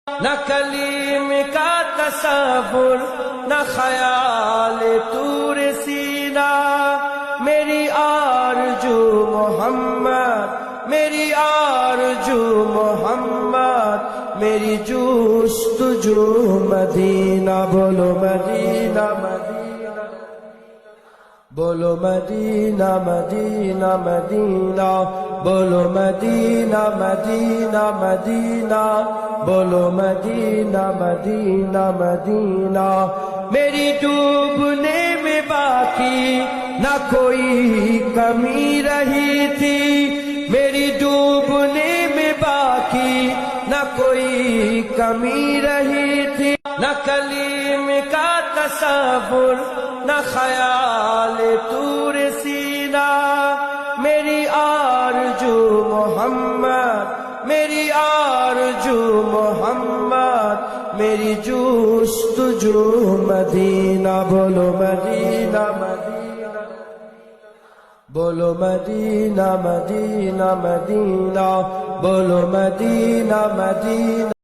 نہ کلیم کا تصور نہ خیال طور سینا، میری آرزو محمد، میری آرزو محمد، میری جستجو مدینہ۔ بولو مدینہ مدینہ، بولو مدینہ مدینہ مدینہ، بولو مدینہ مدینہ مدینہ، بولو مدینہ مدینہ مدینہ۔ میری ڈوبنے میں باقی نہ کوئی کمی رہی تھی، میری ڈوبنے میں باقی نہ کوئی کمی رہی تھی، نہ کلیم کا تصور نہ خیال طور سینا، میری آرزو محمد، میری آرزو محمد، میری جستجو مدینہ۔ بولو مدینہ مدینہ، بولو مدینہ مدینہ مدینہ، بولو مدینہ مدینہ۔